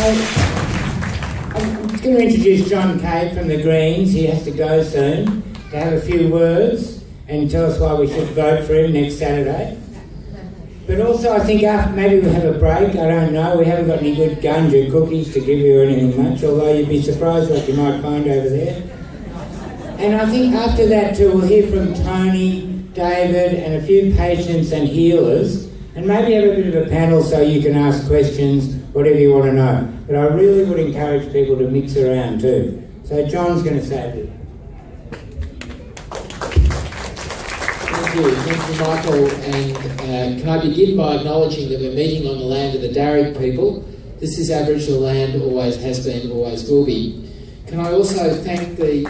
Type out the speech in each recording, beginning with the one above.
I'm going to introduce John Kaye from the Greens. He has to go soon to have a few words and tell us why we should vote for him next Saturday. But also, I think after, maybe we'll have a break. I don't know. We haven't got any good ganja cookies to give you or anything much, although you'd be surprised what you might find over there. And I think after that too, we'll hear from Tony, David, and a few patients and healers, and maybe have a bit of a panel so you can ask questions, whatever you want to know. But I really would encourage people to mix around too. So John's going to say a bit. Thank you, Michael. And can I begin by acknowledging that we're meeting on the land of the Darug people. This is Aboriginal land, always has been, always will be. Can I also thank the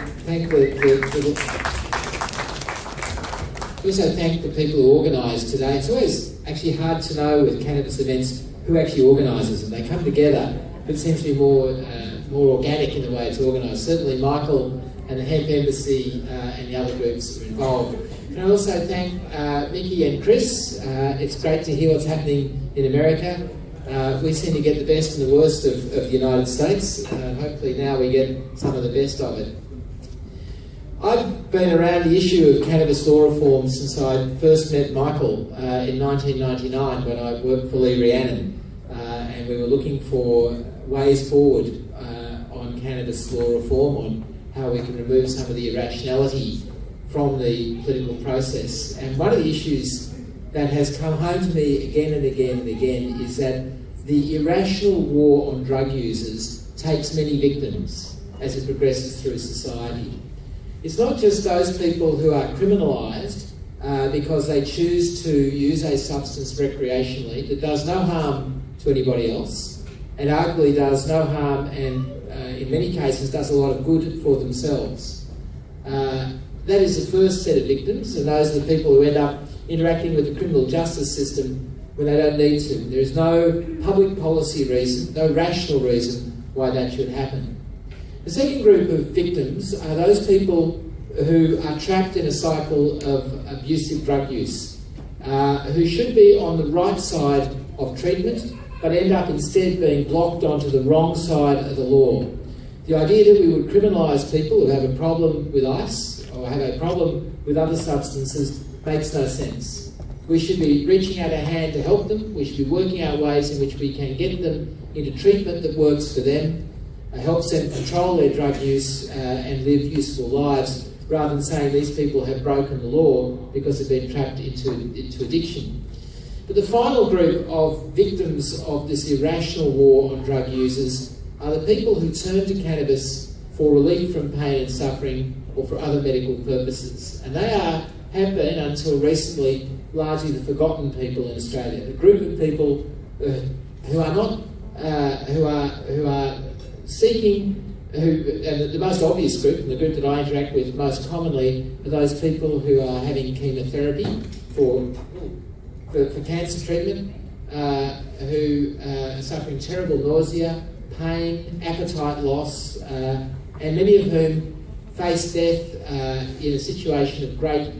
people who organised today. It's always actually hard to know with cannabis events who actually organises them. They come together, but it seems to be more organic in the way it's organised. Certainly Michael and the Hemp Embassy and the other groups that are involved. Can I also thank Mickey and Chris. It's great to hear what's happening in America. We seem to get the best and the worst of the United States. Hopefully now we get some of the best of it. I've been around the issue of cannabis law reform since I first met Michael in 1999 when I worked for Lee Rhiannon, and we were looking for ways forward on cannabis law reform, on how we can remove some of the irrationality from the political process. And one of the issues that has come home to me again and again and again is that the irrational war on drug users takes many victims as it progresses through society. It's not just those people who are criminalised because they choose to use a substance recreationally that does no harm to anybody else, and arguably does no harm and in many cases does a lot of good for themselves. That is the first set of victims, and those are the people who end up interacting with the criminal justice system when they don't need to. There is no public policy reason, no rational reason why that should happen. The second group of victims are those people who are trapped in a cycle of abusive drug use, who should be on the right side of treatment, but end up instead being blocked onto the wrong side of the law. The idea that we would criminalise people who have a problem with ice or have a problem with other substances makes no sense. We should be reaching out our hand to help them. We should be working out ways in which we can get them into treatment that works for them, helps them control their drug use and live useful lives, rather than saying these people have broken the law because they've been trapped into addiction. But the final group of victims of this irrational war on drug users are the people who turn to cannabis for relief from pain and suffering or for other medical purposes. And they have been, until recently, largely the forgotten people in Australia. The group of people who are seeking, and the most obvious group, and the group that I interact with most commonly, are those people who are having chemotherapy for cancer treatment, who are suffering terrible nausea, pain, appetite loss, and many of whom face death in a situation of great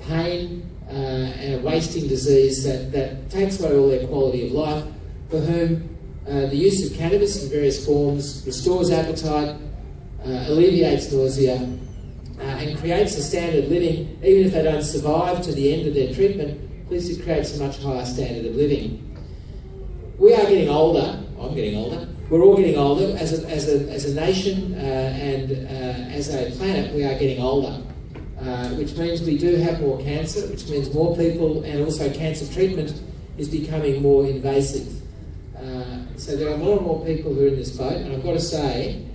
pain and a wasting disease that takes away all their quality of life, for whom the use of cannabis in various forms restores appetite, alleviates nausea, and creates a standard of living. Even if they don't survive to the end of their treatment, at least it creates a much higher standard of living. We are getting older. I'm getting older. We're all getting older. As a nation and as a planet, we are getting older, which means we do have more cancer, which means more people, and also cancer treatment is becoming more invasive. So there are more and more people who are in this boat, and I've got to say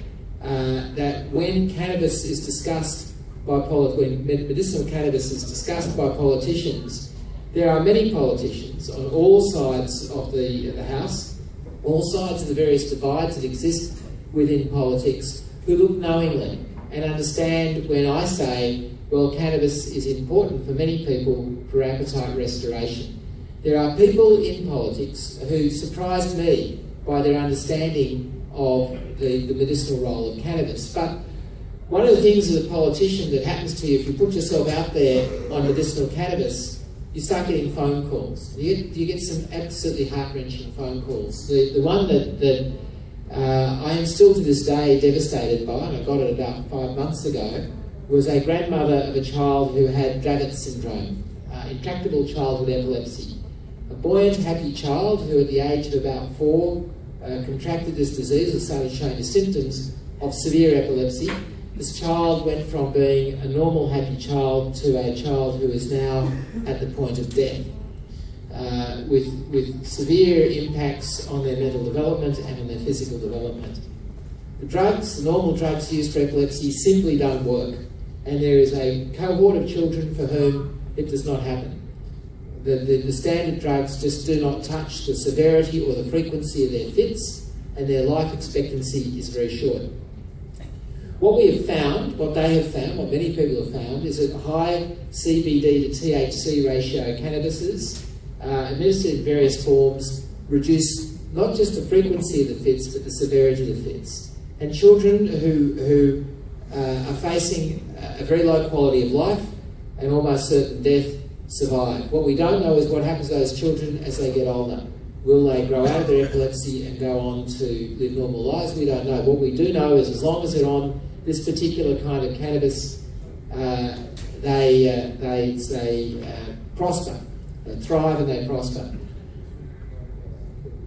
that when cannabis is discussed when medicinal cannabis is discussed by politicians, there are many politicians on all sides of the House, all sides of the various divides that exist within politics, who look knowingly and understand when I say, well, cannabis is important for many people for appetite restoration. There are people in politics who surprised me by their understanding of the medicinal role of cannabis. But one of the things as a politician that happens to you if you put yourself out there on medicinal cannabis, you start getting phone calls. You get some absolutely heart-wrenching phone calls. The one that I am still to this day devastated by, and I got it about 5 months ago, was a grandmother of a child who had Dravet syndrome, intractable childhood epilepsy. A buoyant, happy child who at the age of about 4 contracted this disease or started showing the symptoms of severe epilepsy. This child went from being a normal, happy child to a child who is now at the point of death, with severe impacts on their mental development and on their physical development. The drugs, the normal drugs used for epilepsy, simply don't work, and there is a cohort of children for whom it does not happen. The standard drugs just do not touch the severity or the frequency of their fits, and their life expectancy is very short. What we have found, what they have found, what many people have found, is that high CBD to THC ratio cannabises, administered in various forms, reduce not just the frequency of the fits, but the severity of the fits. And children who are facing a very low quality of life and almost certain death survive. What we don't know is what happens to those children as they get older. Will they grow out of their epilepsy and go on to live normal lives? We don't know. What we do know is as long as they're on this particular kind of cannabis, they prosper. They thrive and they prosper.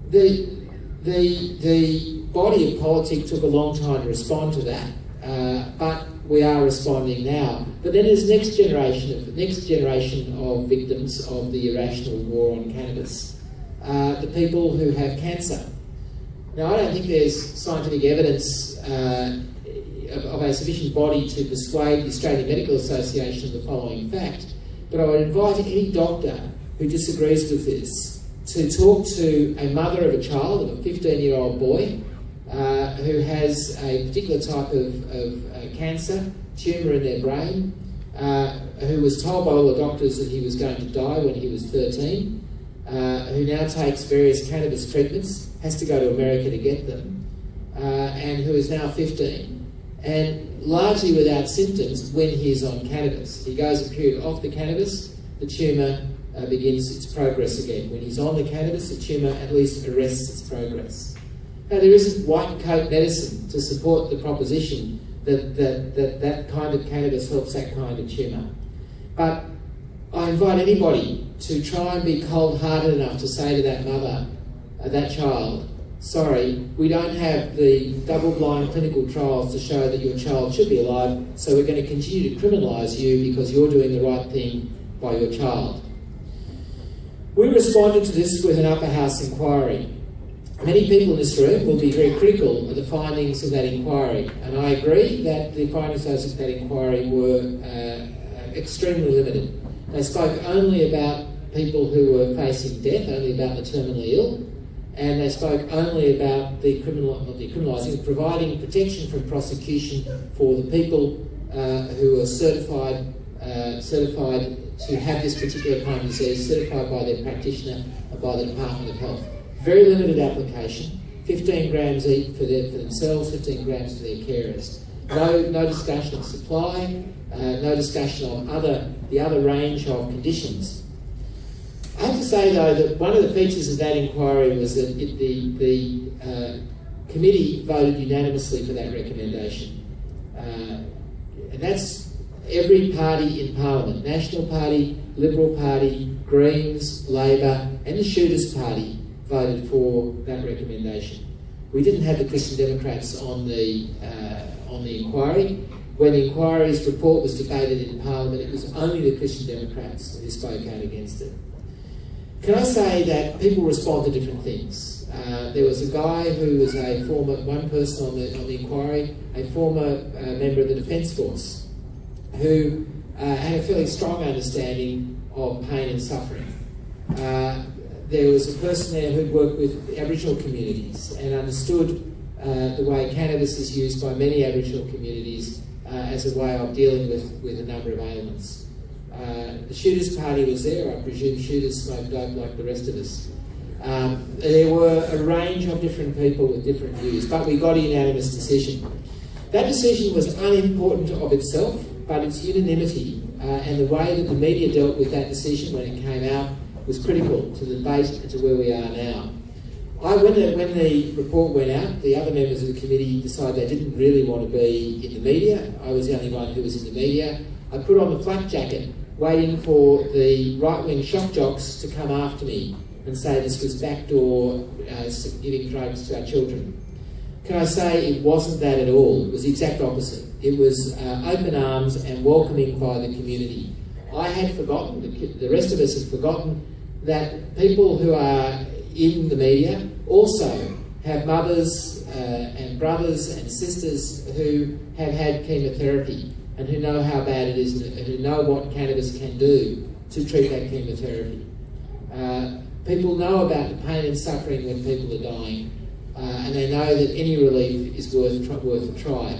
The body of politics took a long time to respond to that, but we are responding now. But then there's next generation of victims of the irrational war on cannabis. The people who have cancer. Now, I don't think there's scientific evidence of a sufficient body to persuade the Australian Medical Association of the following fact, but I would invite any doctor who disagrees with this to talk to a mother of a child, of a 15-year-old boy, who has a particular type of cancer, tumour in their brain, who was told by all the doctors that he was going to die when he was 13, who now takes various cannabis treatments, has to go to America to get them, and who is now 15, and largely without symptoms when he is on cannabis. He goes a period off the cannabis, the tumour begins its progress again. When he's on the cannabis, the tumour at least arrests its progress. Now, there isn't white coat medicine to support the proposition that kind of cannabis helps that kind of tumour. But I invite anybody to try and be cold-hearted enough to say to that mother, that child, sorry, we don't have the double-blind clinical trials to show that your child should be alive, so we're going to continue to criminalise you because you're doing the right thing by your child. We responded to this with an upper house inquiry. Many people in this room will be very critical of the findings of that inquiry, and I agree that the findings of that inquiry were extremely limited. They spoke only about people who were facing death, only about the terminally ill, and they spoke only about the providing protection from prosecution for the people who are certified to have this particular kind of disease, certified by their practitioner or by the Department of Health. Very limited application, 15 grams each for themselves, 15 grams for their carers. No discussion of supply, no discussion on the other range of conditions. I have to say, though, that one of the features of that inquiry was that the committee voted unanimously for that recommendation. And that's every party in Parliament, National Party, Liberal Party, Greens, Labor and the Shooters Party voted for that recommendation. We didn't have the Christian Democrats on the inquiry. When the inquiry's report was debated in Parliament, it was only the Christian Democrats who spoke out against it. Can I say that people respond to different things? There was a guy who was one person on the inquiry, a former member of the Defence Force, who had a fairly strong understanding of pain and suffering. There was a person there who'd worked with Aboriginal communities and understood the way cannabis is used by many Aboriginal communities as a way of dealing with a number of ailments. The Shooters Party was there. I presume shooters smoke dope like the rest of us. There were a range of different people with different views, but we got a unanimous decision. That decision was unimportant of itself, but its unanimity and the way that the media dealt with that decision when it came out was critical to the debate and to where we are now. When the report went out, the other members of the committee decided they didn't really want to be in the media. I was the only one who was in the media. I put on the flak jacket, waiting for the right-wing shock jocks to come after me and say this was backdoor giving drugs to our children. Can I say it wasn't that at all? It was the exact opposite. It was open arms and welcoming by the community. I had forgotten, the rest of us had forgotten, that people who are in the media also have mothers and brothers and sisters who have had chemotherapy and who know how bad it is and who know what cannabis can do to treat that chemotherapy. People know about the pain and suffering when people are dying, and they know that any relief is worth a try.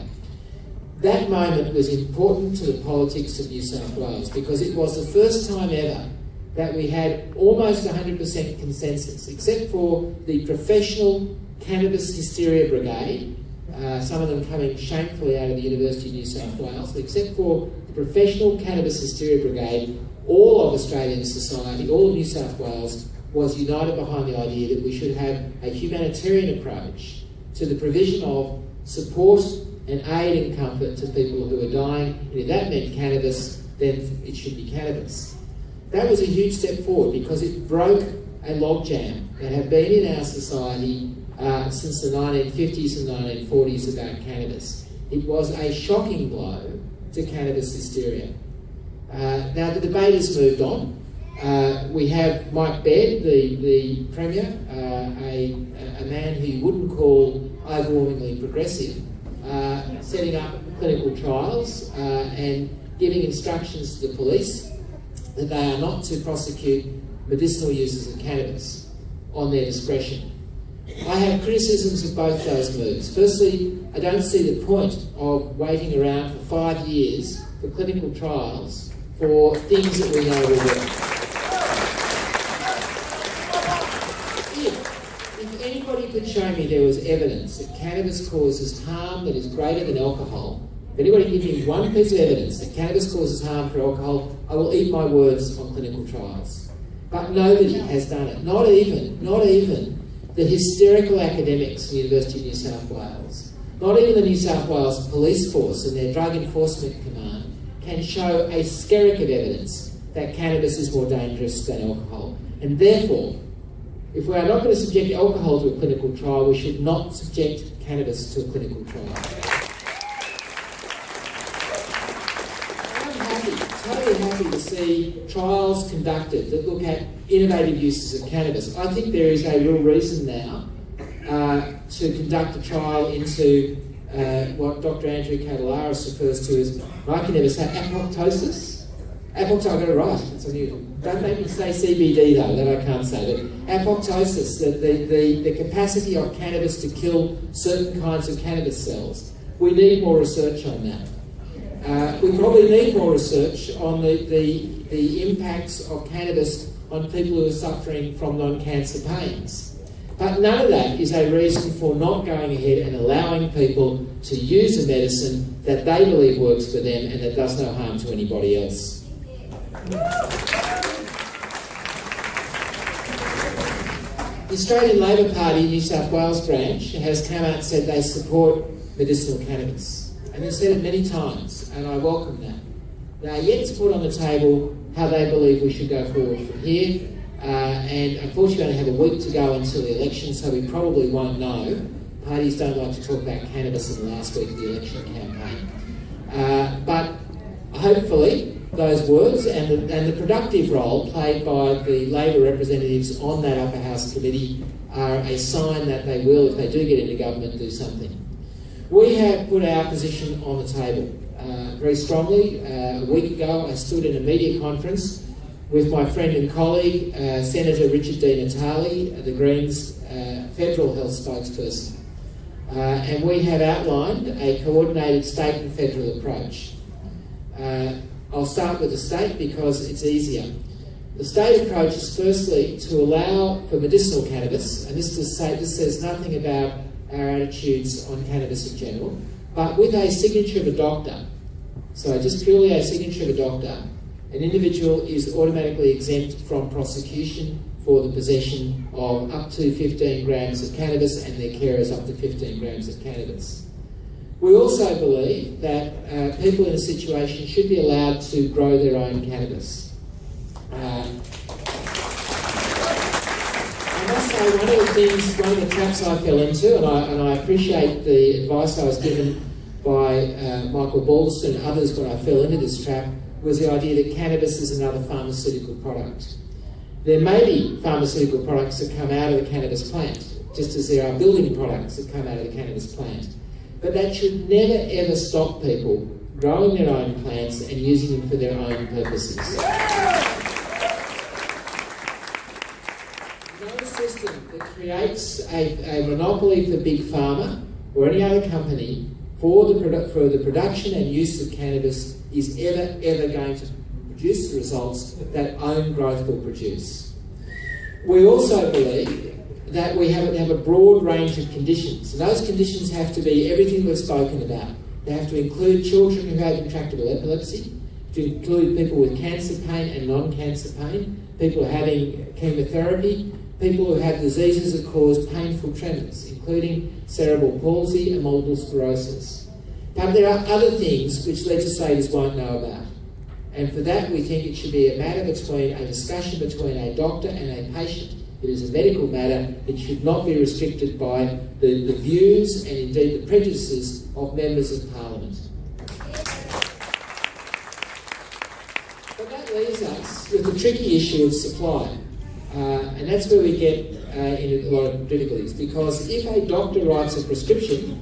That moment was important to the politics of New South Wales because it was the first time ever that we had almost 100% consensus, except for the professional cannabis hysteria brigade, some of them coming shamefully out of the University of New South Wales, but except for the professional cannabis hysteria brigade, all of Australian society, all of New South Wales, was united behind the idea that we should have a humanitarian approach to the provision of support and aid and comfort to people who are dying, and if that meant cannabis, then it should be cannabis. That was a huge step forward because it broke a logjam that had been in our society since the 1950s and 1940s about cannabis. It was a shocking blow to cannabis hysteria. Now the debate has moved on. We have Mike Baird, the Premier, a man who you wouldn't call overwhelmingly progressive, setting up clinical trials and giving instructions to the police that they are not to prosecute medicinal users of cannabis on their discretion. I have criticisms of both those moves. Firstly, I don't see the point of waiting around for 5 years for clinical trials for things that we know will work. If anybody could show me there was evidence that cannabis causes harm that is greater than alcohol, if anybody give me one piece of evidence that cannabis causes harm for alcohol, I will eat my words on clinical trials. But nobody has done it. Not even the hysterical academics of the University of New South Wales, not even the New South Wales Police Force and their Drug Enforcement Command can show a skerrick of evidence that cannabis is more dangerous than alcohol. And therefore, if we are not going to subject alcohol to a clinical trial, we should not subject cannabis to a clinical trial. Totally happy to see trials conducted that look at innovative uses of cannabis. I think there is a real reason now to conduct a trial into what Dr. Andrew Catalaris refers to as, I can never say, apoptosis. Apoptosis, I got it right, that's unusual. Don't make me say CBD though, that I can't say. But apoptosis, the capacity of cannabis to kill certain kinds of cannabis cells. We need more research on that. We probably need more research on the impacts of cannabis on people who are suffering from non-cancer pains. But none of that is a reason for not going ahead and allowing people to use a medicine that they believe works for them and that does no harm to anybody else. The Australian Labor Party New South Wales branch has come out and said they support medicinal cannabis. And they've said it many times, and I welcome that. They are yet to put on the table how they believe we should go forward from here, and unfortunately we only have a week to go until the election, so we probably won't know. Parties don't like to talk about cannabis in the last week of the election campaign. But hopefully those words and the productive role played by the Labor representatives on that upper house committee are a sign that they will, if they do get into government, do something. We have put our position on the table very strongly. A week ago I stood in a media conference with my friend and colleague, Senator Richard D. Natale, the Greens federal health spokesperson. And we have outlined a coordinated state and federal approach. I'll start with the state because it's easier. The state approach is firstly to allow for medicinal cannabis, and this says nothing about our attitudes on cannabis in general, but with a signature of a doctor, so just purely a signature of a doctor, an individual is automatically exempt from prosecution for the possession of up to 15 grams of cannabis and their carers up to 15 grams of cannabis. We also believe that people in a situation should be allowed to grow their own cannabis. I must say, one of the traps I fell into, and I appreciate the advice I was given by Michael Balderston and others when I fell into this trap, was the idea that cannabis is another pharmaceutical product. There may be pharmaceutical products that come out of the cannabis plant, just as there are building products that come out of the cannabis plant. But that should never ever stop people growing their own plants and using them for their own purposes. No system that creates a monopoly for Big Pharma or any other company for the production and use of cannabis is ever going to produce the results that own growth will produce. We also believe that we have to have a broad range of conditions, and those conditions have to be everything we've spoken about. They have to include children who have intractable epilepsy, to include people with cancer pain and non-cancer pain, people having chemotherapy, people who have diseases that cause painful tremors, including cerebral palsy and multiple sclerosis. But there are other things which legislators won't know about. And for that, we think it should be a matter between a discussion between a doctor and a patient. It is a medical matter. It should not be restricted by the views and indeed the prejudices of members of Parliament. But that leaves us with the tricky issue of supply. And that's where we get in a lot of difficulties, because if a doctor writes a prescription,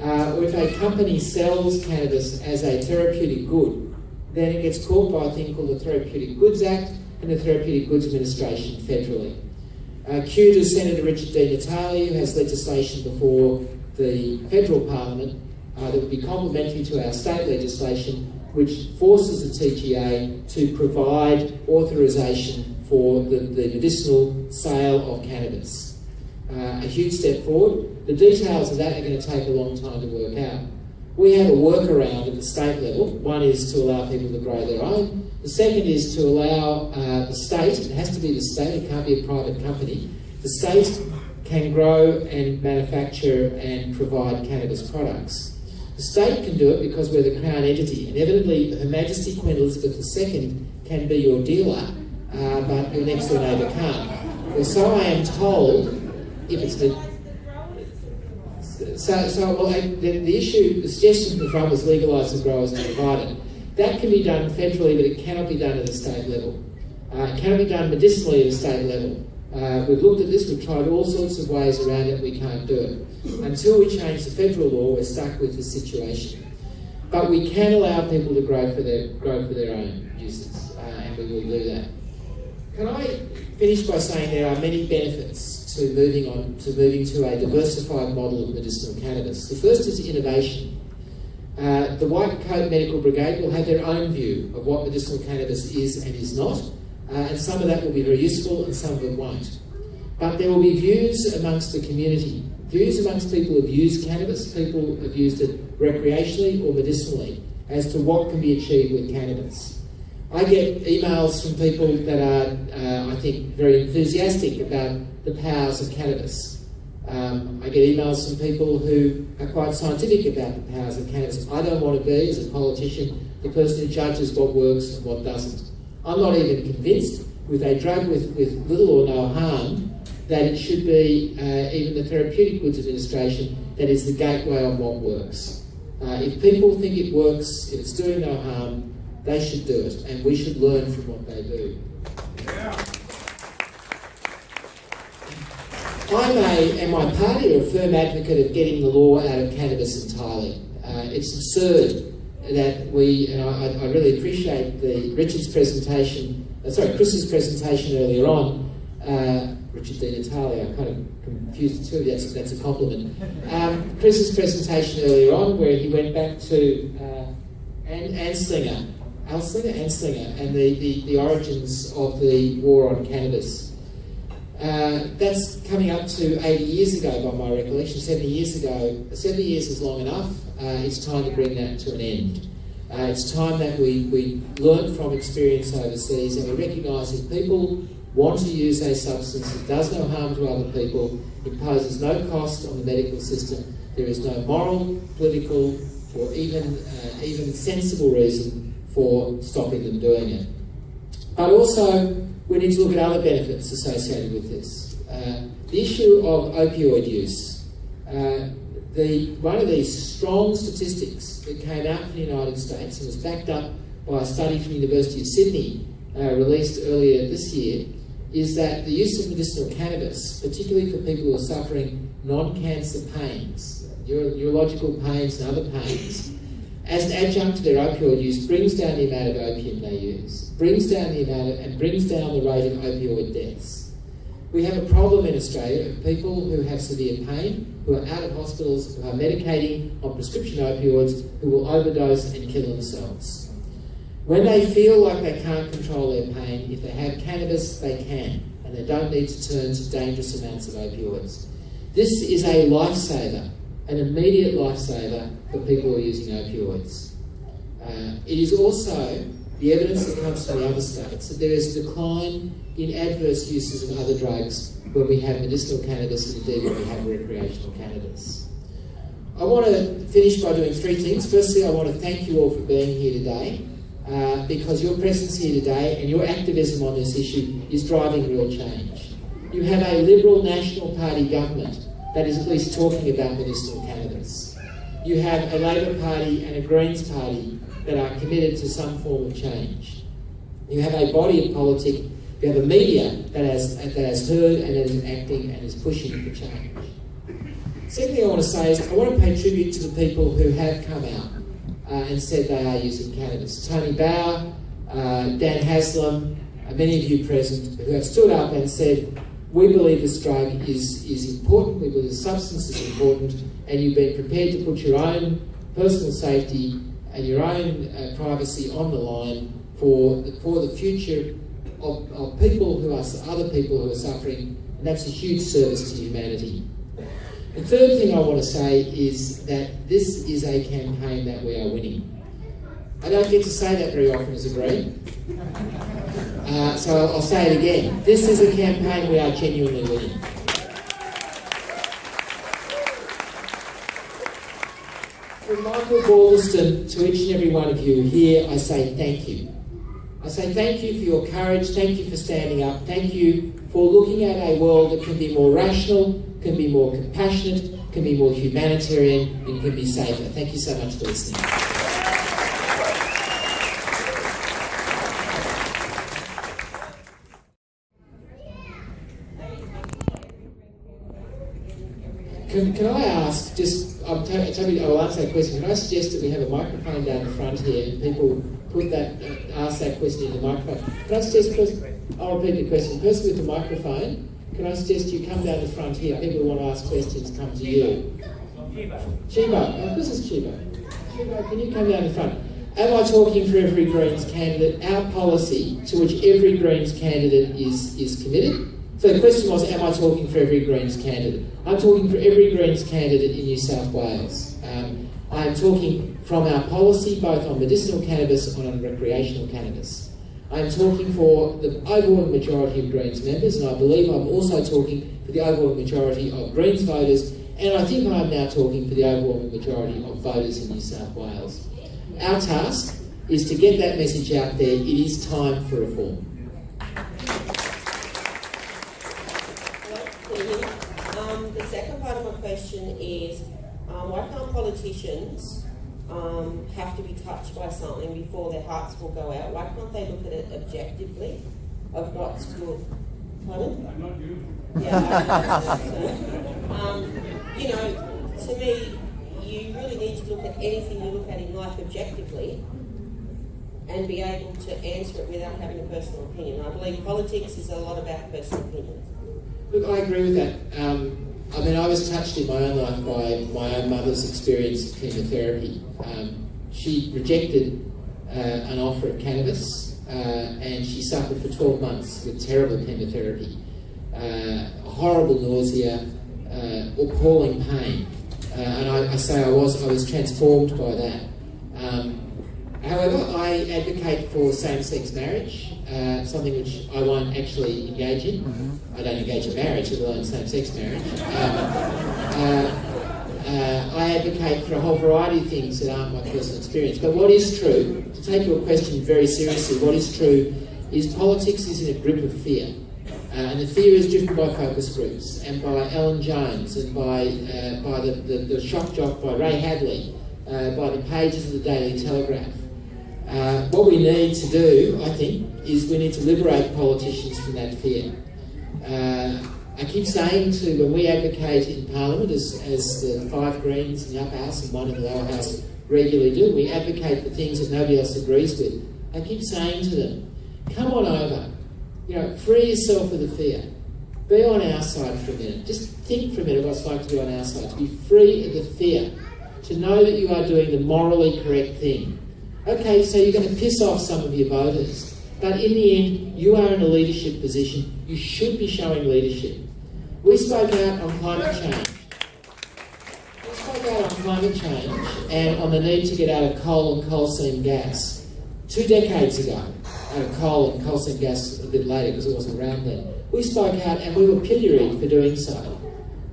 or if a company sells cannabis as a therapeutic good, then it gets caught by a thing called the Therapeutic Goods Act and the Therapeutic Goods Administration federally. Cue to Senator Richard Di Natale, who has legislation before the federal parliament that would be complementary to our state legislation, which forces the TGA to provide authorisation for the medicinal sale of cannabis. A huge step forward. The details of that are going to take a long time to work out. We have a workaround at the state level. One is to allow people to grow their own. The second is to allow the state, it has to be the state, it can't be a private company, the state can grow and manufacture and provide cannabis products. The state can do it because we're the Crown entity, and evidently Her Majesty Queen Elizabeth II can be your dealer, but your next door neighbour can't. Well, so I am told, if it's the the issue, the suggestion from the front was legalise the growers and provide it. That can be done federally, but it cannot be done at the state level. It cannot be done medicinally at the state level. We've looked at this, we've tried all sorts of ways around it, we can't do it. Until we change the federal law, we're stuck with this situation. But we can allow people to grow for their own uses, and we will do that. Can I finish by saying there are many benefits to moving to a diversified model of medicinal cannabis. The first is innovation. The White Coat Medical Brigade will have their own view of what medicinal cannabis is and is not, and some of that will be very useful and some of it won't. But there will be views amongst the community, views amongst people who've used cannabis, people who've used it recreationally or medicinally, as to what can be achieved with cannabis. I get emails from people that are, I think, very enthusiastic about the powers of cannabis. I get emails from people who are quite scientific about the powers of cannabis. I don't want to be, as a politician, the person who judges what works and what doesn't. I'm not even convinced, with a drug with little or no harm, that it should be even the Therapeutic Goods Administration that is the gateway on what works. If people think it works, if it's doing no harm, they should do it, and we should learn from what they do. Yeah. And my party are a firm advocate of getting the law out of cannabis entirely. It's absurd that we, and I really appreciate Chris's presentation earlier on. Richard Di Natale, I kind of confused the two, that's a compliment. Chris's presentation earlier on, where he went back to Anslinger, and the origins of the war on cannabis. That's coming up to 80 years ago by my recollection, 70 years ago. 70 years is long enough. It's time to bring that to an end. It's time that we learn from experience overseas and we recognise if people want to use a substance that does no harm to other people, imposes no cost on the medical system. There is no moral, political, or even sensible reason for stopping them doing it. But also, we need to look at other benefits associated with this. The issue of opioid use. One of these strong statistics that came out from the United States and was backed up by a study from the University of Sydney released earlier this year is that the use of medicinal cannabis, particularly for people who are suffering non-cancer pains, neurological pains and other pains, as an adjunct to their opioid use, brings down the amount of opium they use, brings down the rate of opioid deaths. We have a problem in Australia of people who have severe pain, who are out of hospitals, who are medicating on prescription opioids, who will overdose and kill themselves. When they feel like they can't control their pain, if they have cannabis, they can, and they don't need to turn to dangerous amounts of opioids. This is a lifesaver, an immediate lifesaver for people who are using opioids. It is also the evidence that comes from the other states that there is a decline in adverse uses of other drugs when we have medicinal cannabis and indeed when we have recreational cannabis. I want to finish by doing three things. Firstly, I want to thank you all for being here today. Because your presence here today and your activism on this issue is driving real change. You have a Liberal National Party government that is at least talking about medicinal cannabis. You have a Labor Party and a Greens Party that are committed to some form of change. You have a body of politic, you have a media that has heard and that is acting and is pushing for change. Second thing I want to say is I want to pay tribute to the people who have come out and said they are using cannabis. Tony Bauer, Dan Haslam, many of you present, who have stood up and said, we believe this drug is important, we believe the substance is important, and you've been prepared to put your own personal safety and your own privacy on the line for the future of people who are other people who are suffering, and that's a huge service to humanity. The third thing I want to say is that this is a campaign that we are winning. I don't get to say that very often as a Green, so I'll say it again. This is a campaign we are genuinely winning. From Michael Balderston to each and every one of you here, I say thank you. I say thank you for your courage, thank you for standing up, thank you for looking at a world that can be more rational, can be more compassionate, can be more humanitarian, and can be safer. Thank you so much for listening. Can I ask, I'll answer that question, can I suggest that we have a microphone down the front here and people ask that question in the microphone? Can I suggest, I'll repeat the question. The person with the microphone, can I suggest you come down the front here? People who want to ask questions come to you. Chibo. Oh, this is Chibo. Chibo, can you come down the front? Am I talking for every Greens candidate? Our policy, to which every Greens candidate is committed. So the question was, am I talking for every Greens candidate? I'm talking for every Greens candidate in New South Wales. I am talking from our policy both on medicinal cannabis and on recreational cannabis. I'm talking for the overwhelming majority of Greens members, and I believe I'm also talking for the overwhelming majority of Greens voters, and I think I'm now talking for the overwhelming majority of voters in New South Wales. Our task is to get that message out there. It is time for reform. The second part of my question is, why can't politicians have to be touched by something before their hearts will go out? Why can't they look at it objectively of what's good? Pardon? I'm not you. Yeah. You know, to me, you really need to look at anything you look at in life objectively and be able to answer it without having a personal opinion. I believe politics is a lot about personal opinions. Look, I agree with that. I mean, I was touched in my own life by my own mother's experience of chemotherapy. She rejected an offer of cannabis and she suffered for 12 months with terrible chemotherapy, horrible nausea, appalling pain. And I say I was transformed by that. However, I advocate for same-sex marriage, something which I won't actually engage in. I don't engage in marriage, let alone same-sex marriage. I advocate for a whole variety of things that aren't my personal experience. But what is true, to take your question very seriously, what is true is politics is in a grip of fear. And the fear is driven by focus groups and by Ellen Jones and by the shock jock by Ray Hadley, by the pages of the Daily Telegraph. What we need to do, I think, is we need to liberate politicians from that fear. I keep saying when we advocate in Parliament, as the 5 Greens in the upper house and 1 in the lower house regularly do, we advocate for things that nobody else agrees with. I keep saying to them, come on over, free yourself of the fear. Be on our side for a minute. Just think for a minute what it's like to be on our side, to be free of the fear, to know that you are doing the morally correct thing. Okay, so you're going to piss off some of your voters, but in the end, you are in a leadership position. You should be showing leadership. We spoke out on climate change. And on the need to get out of coal and coal seam gas 2 decades ago. Out of coal and coal seam gas a bit later because it wasn't around then. We spoke out and we were pilloried for doing so.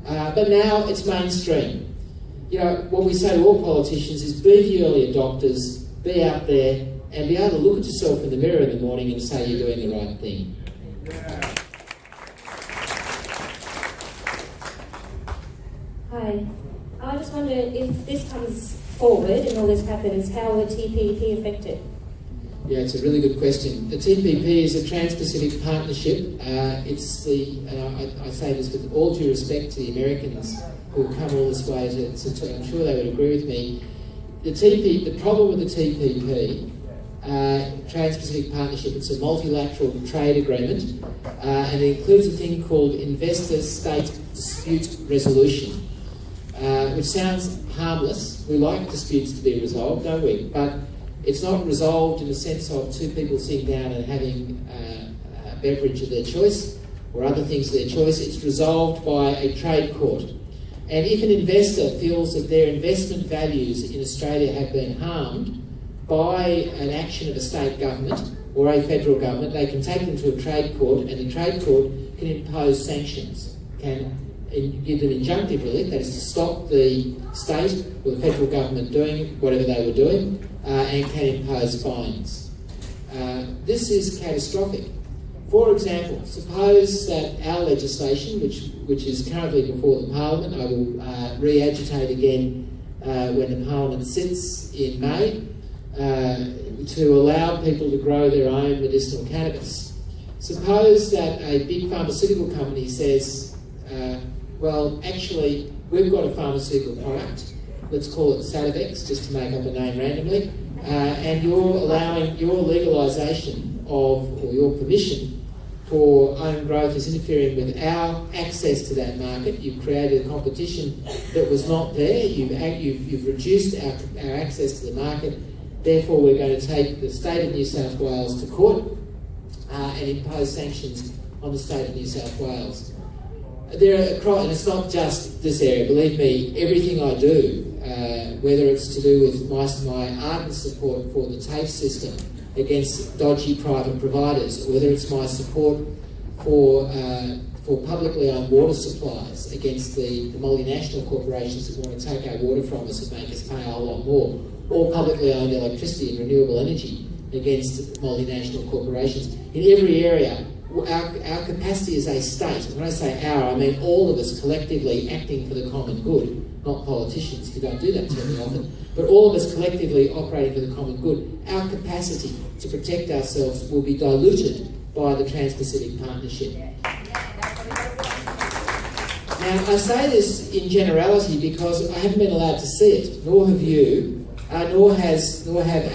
But now it's mainstream. What we say to all politicians is be the early adopters, be out there and be able to look at yourself in the mirror in the morning and say you're doing the right thing. Hi. I just wonder if this comes forward and all this happens, how will the TPP affect it? Yeah, it's a really good question. The TPP is a Trans-Pacific Partnership. I say this with all due respect to the Americans who have come all this way I'm sure they would agree with me. The problem with the TPP, Trans-Pacific Partnership, it's a multilateral trade agreement and it includes a thing called Investor-State Dispute Resolution, which sounds harmless. We like disputes to be resolved, don't we? But it's not resolved in the sense of 2 people sitting down and having a beverage of their choice or other things of their choice. It's resolved by a trade court. And if an investor feels that their investment values in Australia have been harmed by an action of a state government or a federal government, they can take them to a trade court and the trade court can impose sanctions, can give them injunctive relief, that is to stop the state or the federal government doing whatever they were doing, and can impose fines. This is catastrophic. For example, suppose that our legislation, which is currently before the Parliament, I will re-agitate again when the Parliament sits in May, to allow people to grow their own medicinal cannabis. Suppose that a big pharmaceutical company says, well, actually, we've got a pharmaceutical product, let's call it Sativex, just to make up a name randomly, and you're allowing your legalisation or your permission for own growth is interfering with our access to that market. You've created a competition that was not there. You've reduced our access to the market. Therefore, we're going to take the state of New South Wales to court and impose sanctions on the state of New South Wales. And it's not just this area. Believe me, everything I do, whether it's to do with my ardent support for the TAFE system against dodgy private providers, or whether it's my support for publicly owned water supplies against the multinational corporations that want to take our water from us and make us pay a whole lot more, or publicly owned electricity and renewable energy against multinational corporations. In every area, our capacity as a state, and when I say our, I mean all of us collectively acting for the common good, not politicians who don't do that terribly often, but all of us collectively operating for the common good, our capacity to protect ourselves will be diluted by the Trans-Pacific Partnership. Now, I say this in generality because I haven't been allowed to see it, nor have you, nor have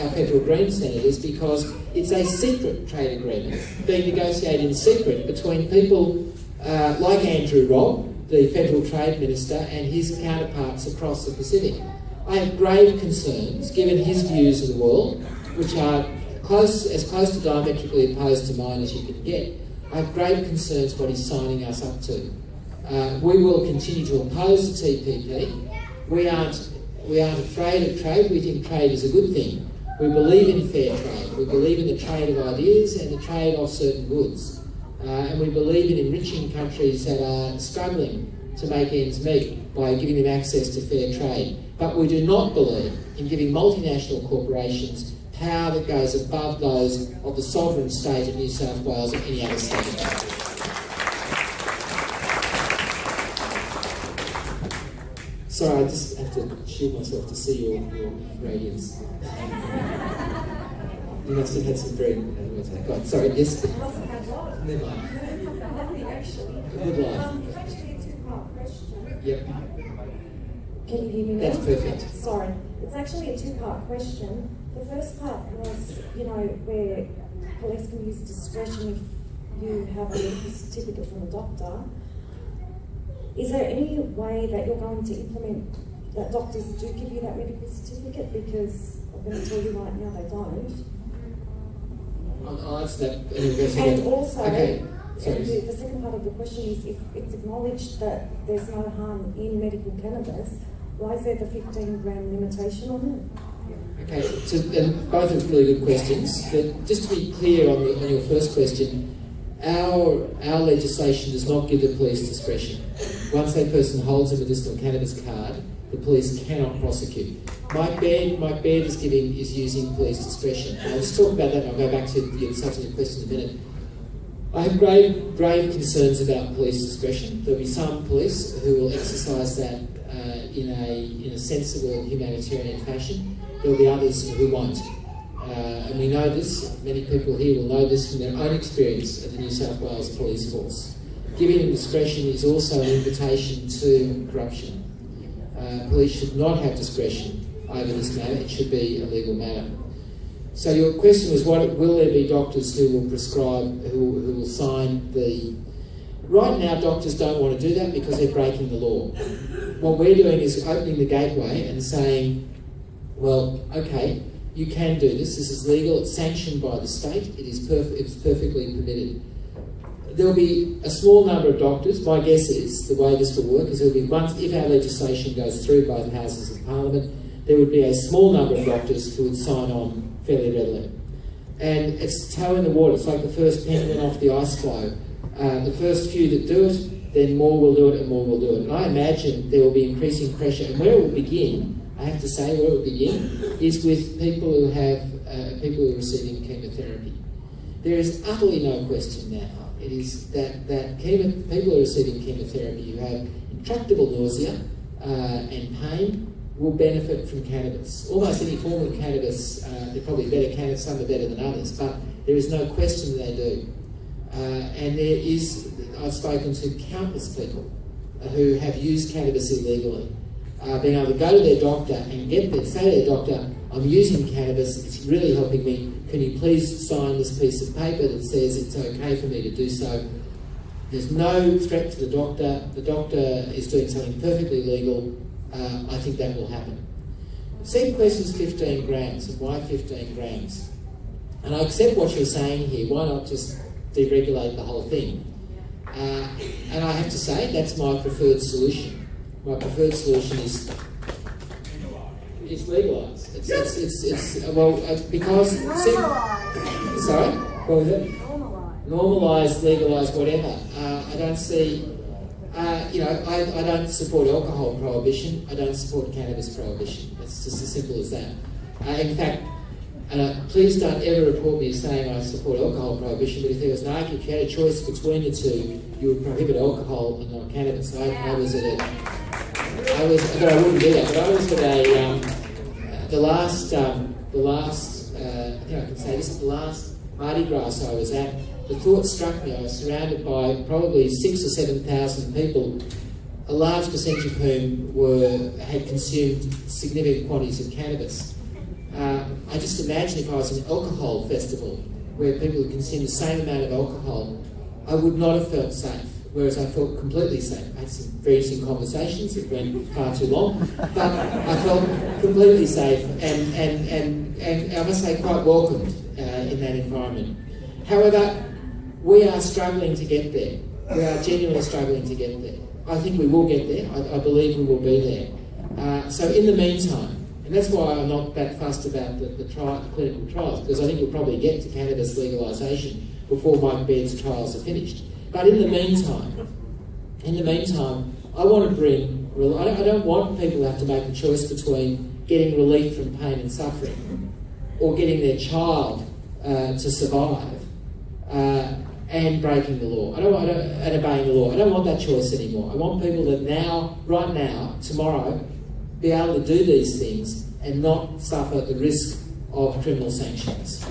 our federal Greens senators, because it's a secret trade agreement being negotiated in secret between people like Andrew Robb, the Federal Trade Minister, and his counterparts across the Pacific. I have grave concerns, given his views of the world, which are as close to diametrically opposed to mine as you can get. I have grave concerns what he's signing us up to. We will continue to oppose the TPP. We aren't afraid of trade. We think trade is a good thing. We believe in fair trade. We believe in the trade of ideas and the trade of certain goods. And we believe in enriching countries that are struggling to make ends meet by giving them access to fair trade. But we do not believe in giving multinational corporations power that goes above those of the sovereign state of New South Wales or any other state. Sorry, I just have to shield myself to see your radiance. You must have had some very... God, sorry, yes? Never mind. Good life. It's actually a two-part question. Yep. Can you hear me now? That's perfect. Sorry. It's actually a two-part question. The first part was, where police can use discretion if you have a medical certificate from a doctor. Is there any way that you're going to implement that doctors do give you that medical certificate? Because I'm going to tell you right now they don't. I'll answer that. And also, okay. the second part of the question is, if it's acknowledged that there's no harm in medical cannabis, why is there the 15-gram limitation on it? Okay, so and both are really good questions. But just to be clear on your first question, our legislation does not give the police discretion. Once a person holds a medicinal cannabis card, the police cannot prosecute. Mike Baird is using police discretion. I'll just talk about that and I'll go back to your substantive question in a minute. I have grave concerns about police discretion. There'll be some police who will exercise that in a sensible humanitarian fashion. There'll be others who won't. And we know this, many people here will know this from their own experience of the New South Wales Police Force. Giving them discretion is also an invitation to corruption. Police should not have discretion over this matter, it should be a legal matter. So your question was, will there be doctors who will prescribe, who will sign the... Right now doctors don't want to do that because they're breaking the law. What we're doing is opening the gateway and saying, well, okay, you can do this is legal, it's sanctioned by the state, it's perfectly permitted. There'll be a small number of doctors. My guess is the way this will work is there'll be if our legislation goes through both houses of Parliament, there would be a small number of doctors who would sign on fairly readily. And it's toe in the water. It's like the first penguin off the ice floe. The first few that do it, then more will do it and more will do it. And I imagine there will be increasing pressure. And where it will begin, I have to say, where it will begin is with people who are receiving chemotherapy. There is utterly no question now. It is that people who are receiving chemotherapy who have intractable nausea and pain will benefit from cannabis. Almost any form of cannabis, they're probably better candidates, some are better than others, but there is no question that they do. And I've spoken to countless people who have used cannabis illegally, being able to go to their doctor and say to their doctor, I'm using cannabis, it's really helping me, can you please sign this piece of paper that says it's okay for me to do so? There's no threat to the doctor is doing something perfectly legal. I think that will happen. The second question is 15 grams, and why 15 grams? And I accept what you're saying here, why not just deregulate the whole thing? And I have to say, that's my preferred solution. My preferred solution is legalise. Because... Sorry? What was it? Normalise, legalise, whatever. I don't see... I don't support alcohol prohibition. I don't support cannabis prohibition. It's just as simple as that. In fact, please don't ever report me as saying I support alcohol prohibition, but if there was an argument, if you had a choice between the two, you would prohibit alcohol and not cannabis. I wouldn't do that. But I was at the last, I think I can say this, the last Mardi Gras I was at, the thought struck me, I was surrounded by probably 6,000 or 7,000 people, a large percentage of whom had consumed significant quantities of cannabis. I just imagine if I was in an alcohol festival where people had consumed the same amount of alcohol, I would not have felt safe, whereas I felt completely safe. I had some very interesting conversations, it went far too long, but I felt completely safe and I must say quite welcomed in that environment. However, we are struggling to get there. We are genuinely struggling to get there. I think we will get there. I believe we will be there. So in the meantime, And that's why I'm not that fussed about the clinical trials, because I think we'll probably get to cannabis legalisation before Mike Baird's trials are finished. But in the meantime, I want to bring, I don't want people to have to make a choice between getting relief from pain and suffering or getting their child to survive and breaking the law. And obeying the law. I don't want that choice anymore. I want people that now, right now, tomorrow, be able to do these things and not suffer the risk of criminal sanctions.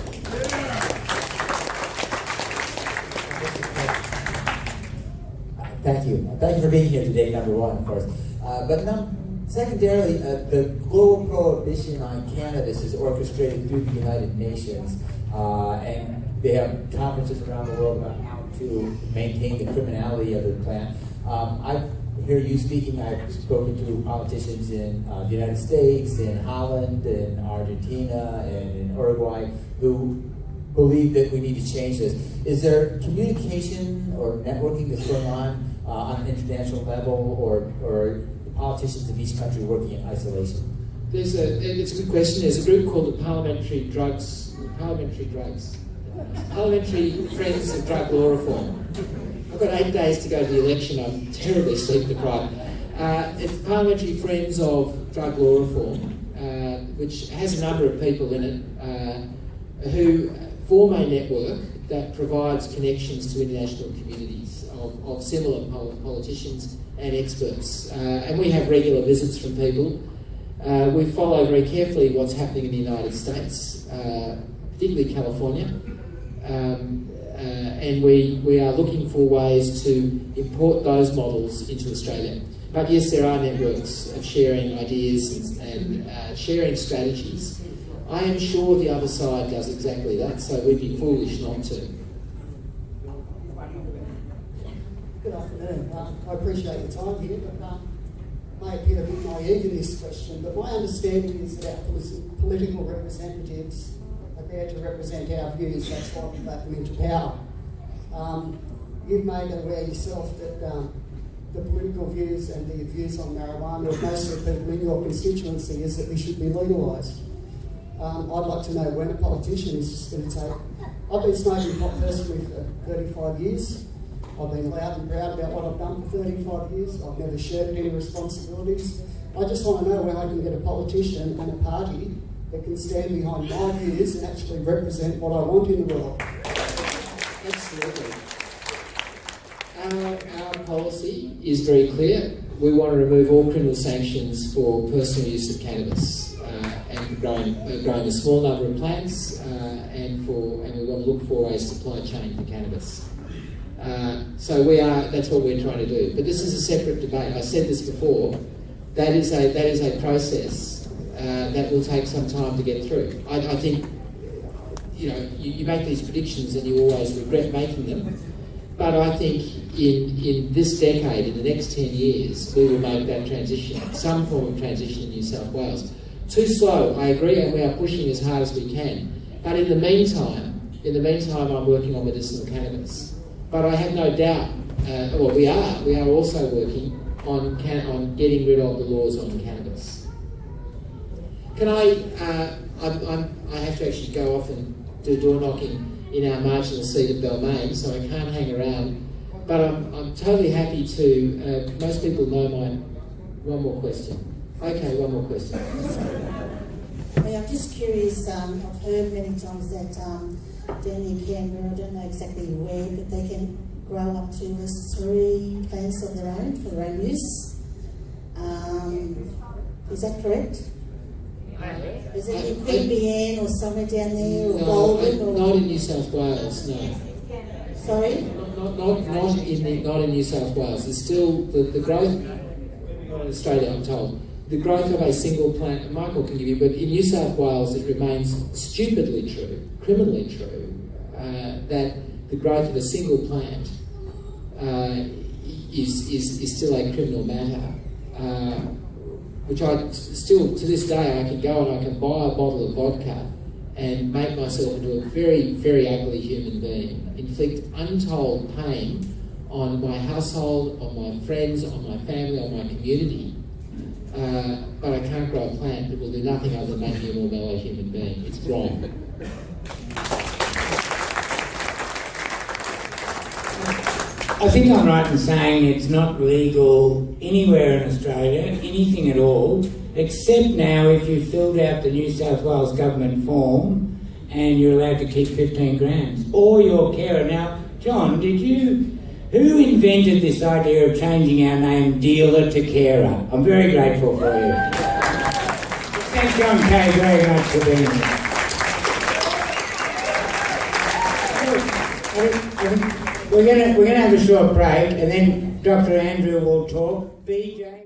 Thank you. Thank you for being here today, number one, of course. Secondarily, the global prohibition on cannabis is orchestrated through the United Nations, and they have conferences around the world about how to maintain the criminality of the plant. I hear you speaking. I've spoken to politicians in the United States, in Holland, in Argentina, and in Uruguay who believe that we need to change this. Is there communication or networking that's going on an international level, or politicians of each country working in isolation? It's a good question. There's a group called the Parliamentary Friends of Drug Law Reform. I've got 8 days to go to the election. I'm terribly sleep deprived. It's Parliamentary Friends of Drug Law Reform, which has a number of people in it who form a network that provides connections to international communities of similar politicians and experts. And we have regular visits from people. We follow very carefully what's happening in the United States, particularly California. And we are looking for ways to import those models into Australia. But yes, there are networks of sharing ideas and sharing strategies. I am sure the other side does exactly that, so we'd be foolish not to. Good afternoon. I appreciate your time here, but may appear a bit naive in this question, but my understanding is that our political representatives are there to represent our views. That's why we vote them into power. You've made aware yourself that the political views and the views on marijuana of most of the people in your constituency is that we should be legalised. I'd like to know when a politician is just going to take... I've been smoking pot personally for 35 years. I've been loud and proud about what I've done for 35 years. I've never shirked any responsibilities. I just want to know when I can get a politician and a party that can stand behind my views and actually represent what I want in the world. Absolutely. Our policy is very clear. We want to remove all criminal sanctions for personal use of cannabis and growing a small number of plants, and we want to look for a supply chain for cannabis. So that's what we're trying to do. But this is a separate debate. I said this before. That is a process that will take some time to get through. I think, you make these predictions and you always regret making them. But I think in this decade, in the next 10 years, we will make that transition, some form of transition in New South Wales. Too slow, I agree, and we are pushing as hard as we can. But in the meantime, I'm working on medicinal cannabis. But I have no doubt, we are also working on getting rid of the laws on cannabis. Can I have to actually go off and do door knocking in our marginal seat of Balmain, so I can't hang around. But I'm totally happy to, most people know one more question. Okay, one more question. I'm just curious, I've heard many times that down in Canberra, I don't know exactly where, but they can grow up to 3 plants of their own for their own use. Is that correct? Is it in Queanbeyan or somewhere down there, or Goulburn? Not in New South Wales, no. Sorry? Not in New South Wales. There's still the growth, not in Australia, I'm told. The growth of a single plant, Michael can give you, but in New South Wales it remains stupidly true, criminally true, that the growth of a single plant is still a criminal matter. Which I still, to this day, I can go and I can buy a bottle of vodka and make myself into a very, very ugly human being, inflict untold pain on my household, on my friends, on my family, on my community, but I can't grow a plant that will do nothing other than make me a more mellow human being. It's wrong. I think I'm right in saying it's not legal anywhere in Australia, anything at all, except now if you filled out the New South Wales government form and you're allowed to keep 15 grams, or your carer. Now, John, who invented this idea of changing our name dealer to carer? I'm very grateful for you. Thank John Kaye very much for being here. We're going to have a short break, and then Dr. Andrew will talk. BJ.